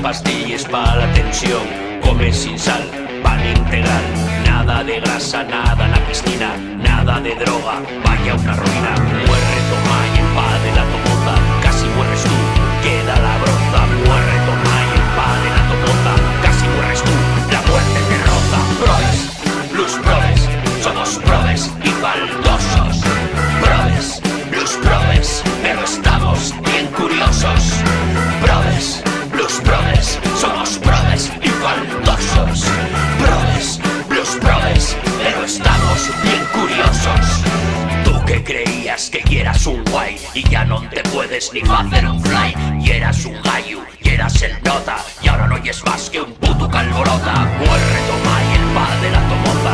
Pastillas para la tensión, comes sin sal, pan integral, nada de grasa, nada en la piscina, nada de droga, vaya una ruina. Muere, toma y empade la tomoza, casi mueres tú, queda la broza. Muere, toma y empade la tomoza, casi mueres tú, la muerte te roza. Probes, blues probes, somos probes y baldosos. Probes, blues probes, pero estamos bien curiosos. Probes, blues probes, somos probes y faltosos. Probes, blues probes, pero estamos bien curiosos. Tú que creías que eras un guay y ya no te puedes ni hacer un fly. Y eras un gallo, y eras el nota, y ahora no oyes más que un puto calborota. Muere, toma y el pa de la tomoza,